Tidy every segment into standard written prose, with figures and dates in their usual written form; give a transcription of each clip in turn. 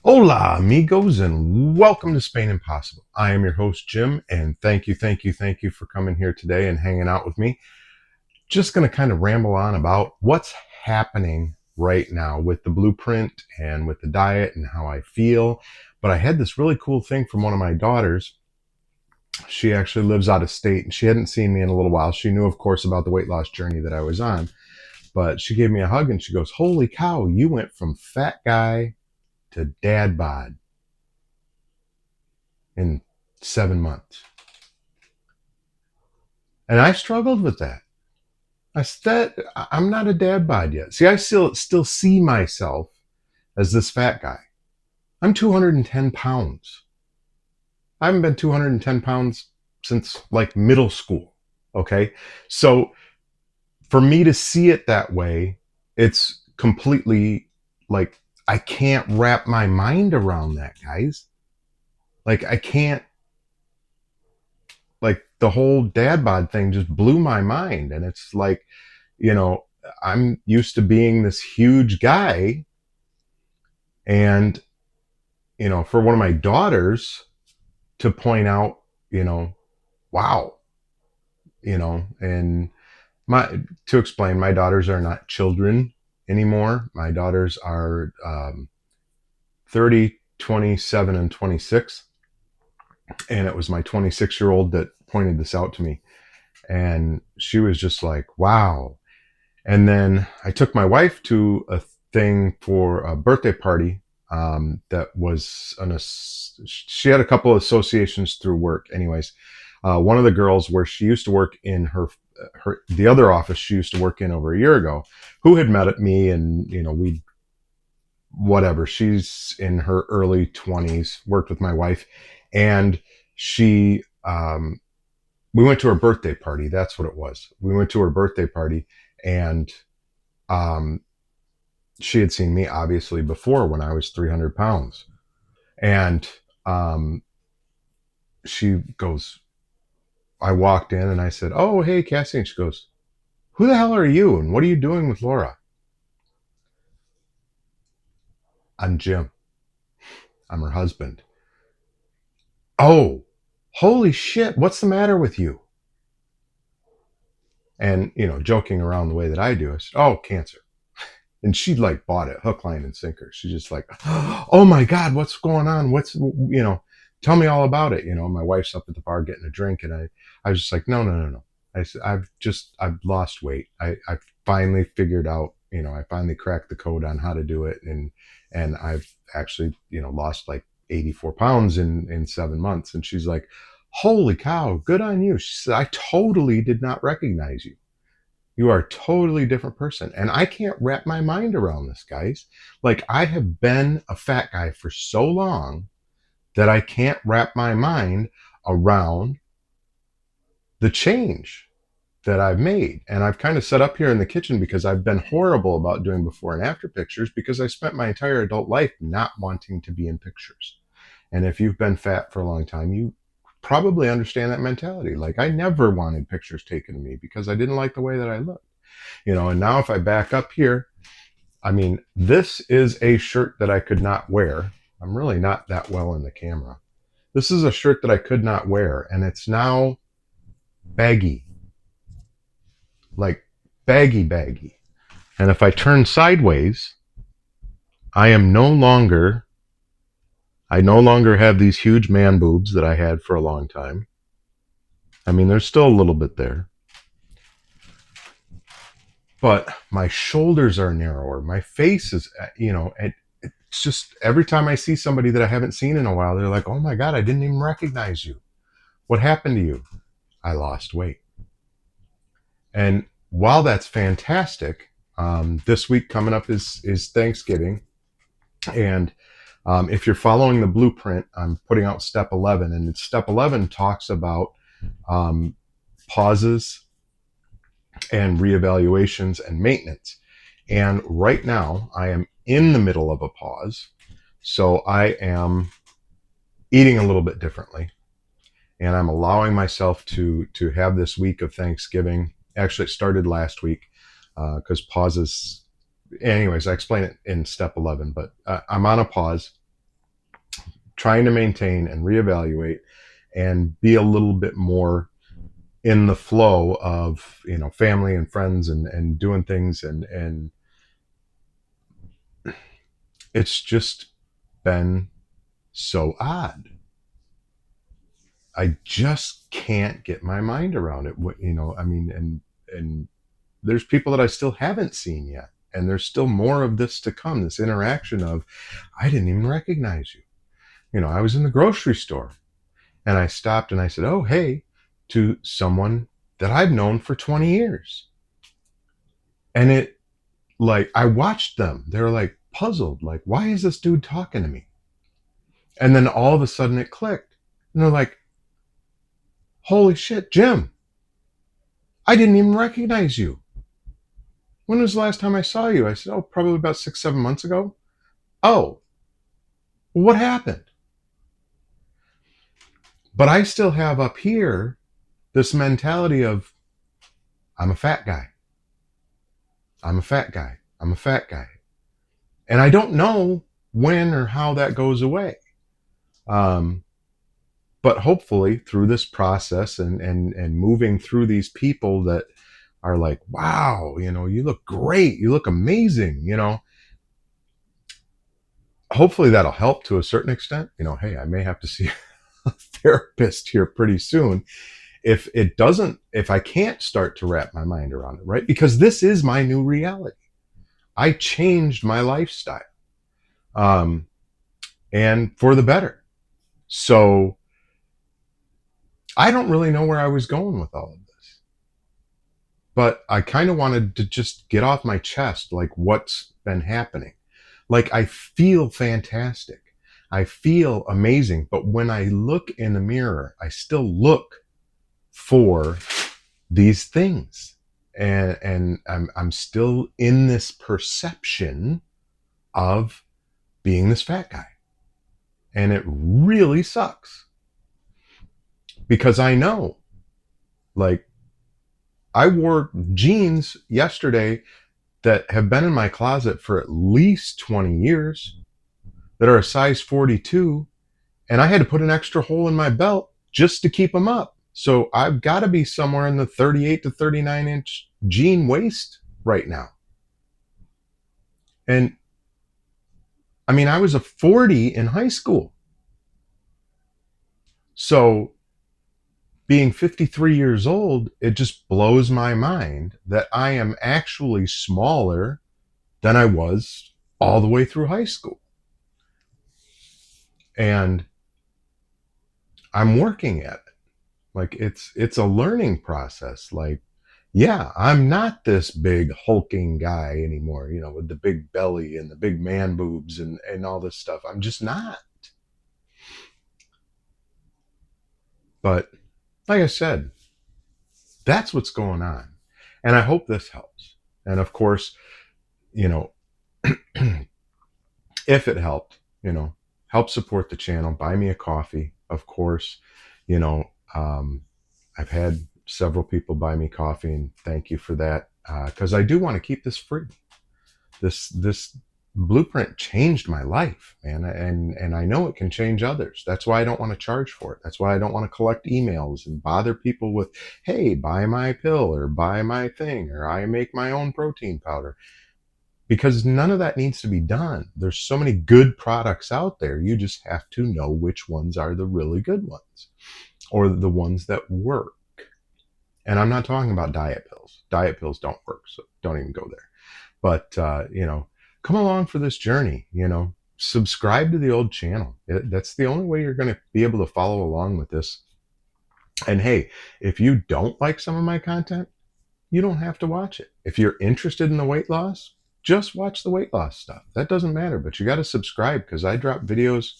Hola, amigos, and welcome to Spain Impossible. I am your host, Jim, and thank you for coming here today and hanging out with me. Just going to kind of ramble on about what's happening right now with the blueprint and with the diet and how I feel. But I had this really cool thing from one of my daughters. She actually lives out of state and she hadn't seen me in a little while. She knew, of course, about the weight loss journey that I was on, but she gave me a hug and she goes, "Holy cow, you went from fat guy to dad bod in 7 months." And I struggled with that. I'm not a dad bod yet. See, I still see myself as this fat guy. I'm 210 pounds. I haven't been 210 pounds since like middle school. Okay. So for me to see it that way, it's completely like I can't wrap my mind around that, guys. Like I can't, like the whole dad bod thing just blew my mind. And it's like, you know, I'm used to being this huge guy. And, for one of my daughters to point out, wow, and to explain, my daughters are not children anymore. My daughters are 30, 27, and 26. And it was my 26-year-old that pointed this out to me. And she was just like, wow. And then I took my wife to a thing for a birthday party that was she had a couple of associations through work. Anyways, one of the girls where she used to work in the other office she used to work in over a year ago, who had met at me, and we whatever. She's in her early 20s, worked with my wife, and she we went to her birthday party. That's what it was. We went to her birthday party, and um, she had seen me obviously before when I was 300 pounds. And she goes, I walked in and I said, "Oh, hey, Cassie." And she goes, "Who the hell are you? And what are you doing with Laura?" "I'm Jim. I'm her husband." "Oh, holy shit. What's the matter with you?" And, joking around the way that I do, I said, "Oh, cancer." And she like bought it hook, line, and sinker. She's just like, "Oh my God, what's going on? Tell me all about it." My wife's up at the bar getting a drink, and I was just like, "No, no, no, no." I said, I've lost weight. I finally figured out, I finally cracked the code on how to do it. And I've actually, lost like 84 pounds in 7 months. And she's like, "Holy cow, good on you." She said, "I totally did not recognize you. You are a totally different person." And I can't wrap my mind around this, guys. Like, I have been a fat guy for so long that I can't wrap my mind around the change that I've made. And I've kind of set up here in the kitchen because I've been horrible about doing before and after pictures because I spent my entire adult life not wanting to be in pictures. And if you've been fat for a long time, you probably understand that mentality. Like, I never wanted pictures taken of me because I didn't like the way that I looked. And now if I back up here, I mean, this is a shirt that I could not wear. I'm really not that well in the camera. This is a shirt that I could not wear, and it's now baggy, like baggy. And if I turn sideways, I no longer have these huge man boobs that I had for a long time. I mean, there's still a little bit there, but my shoulders are narrower. My face is, it's just every time I see somebody that I haven't seen in a while, they're like, "Oh my God, I didn't even recognize you. What happened to you?" "I lost weight." And while that's fantastic, this week coming up is Thanksgiving. And if you're following the blueprint, I'm putting out step 11. And step 11 talks about um, pauses and reevaluations and maintenance. And right now, I am in the middle of a pause. So I am eating a little bit differently. And I'm allowing myself to have this week of Thanksgiving. Actually, it started last week because pauses. Anyways, I explain it in step 11. But I'm on a pause, trying to maintain and reevaluate and be a little bit more in the flow of, family and friends and doing things. And it's just been so odd. I just can't get my mind around it. I mean, and there's people that I still haven't seen yet. And there's still more of this to come, this interaction of, I didn't even recognize you. I was in the grocery store and I stopped and I said, oh, hey, to someone that I've known for 20 years. And I watched them. They're like puzzled, like, why is this dude talking to me? And then all of a sudden it clicked. And they're like, holy shit, Jim, I didn't even recognize you. When was the last time I saw you? I said, oh, probably about 6, 7 months ago. Oh, what happened? But I still have up here this mentality of, I'm a fat guy. I'm a fat guy. I'm a fat guy. And I don't know when or how that goes away. But hopefully through this process and moving through these people that are like, wow, you look great. You look amazing, hopefully that'll help to a certain extent. Hey, I may have to see a therapist here pretty soon if I can't start to wrap my mind around it, right? Because this is my new reality. I changed my lifestyle, and for the better. So I don't really know where I was going with all of this, but I kind of wanted to just get off my chest, like what's been happening. Like I feel fantastic. I feel amazing. But when I look in the mirror, I still look for these things. And I'm still in this perception of being this fat guy. And it really sucks. Because I know, like, I wore jeans yesterday that have been in my closet for at least 20 years that are a size 42, and I had to put an extra hole in my belt just to keep them up. So I've got to be somewhere in the 38 to 39 inch jean waist right now. And I mean, I was a 40 in high school. So being 53 years old, it just blows my mind that I am actually smaller than I was all the way through high school. And I'm working at it. Like it's a learning process. Like, yeah, I'm not this big hulking guy anymore, with the big belly and the big man boobs and all this stuff. I'm just not. But like I said, that's what's going on. And I hope this helps. And of course, you know, if it helped, help support the channel, buy me a coffee, of course. You know, I've had several people buy me coffee, and thank you for that, because I do want to keep this free. This blueprint changed my life, man, and I know it can change others. That's why I don't want to charge for it. That's why I don't want to collect emails and bother people with, hey, buy my pill or buy my thing or I make my own protein powder. Because none of that needs to be done. There's so many good products out there. You just have to know which ones are the really good ones or the ones that work. And I'm not talking about diet pills. Diet pills don't work, so don't even go there. But, come along for this journey, subscribe to the old channel. That's the only way you're going to be able to follow along with this. And hey, if you don't like some of my content, you don't have to watch it. If you're interested in the weight loss, just watch the weight loss stuff. That doesn't matter, but you got to subscribe because I drop videos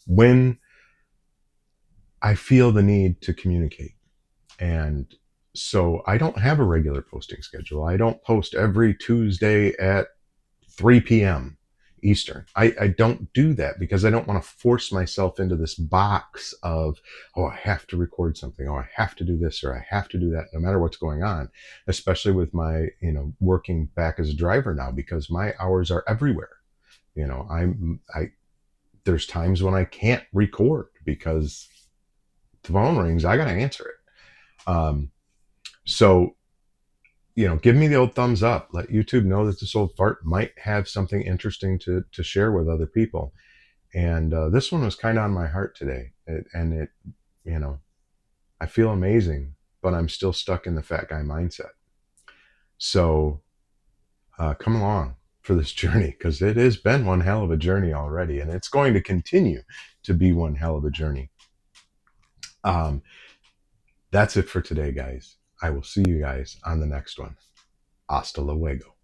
when I feel the need to communicate. And so I don't have a regular posting schedule. I don't post every Tuesday at 3 p.m. Eastern. I don't do that because I don't want to force myself into this box of, oh, I have to record something, or I have to do this, or I have to do that, no matter what's going on, especially with my, working back as a driver now, because my hours are everywhere. I There's times when I can't record because the phone rings. I got to answer it. So, give me the old thumbs up. Let YouTube know that this old fart might have something interesting to share with other people. And this one was kind of on my heart today. You know, I feel amazing, but I'm still stuck in the fat guy mindset. So come along for this journey, because it has been one hell of a journey already, and it's going to continue to be one hell of a journey. That's it for today, guys. I will see you guys on the next one. Hasta luego.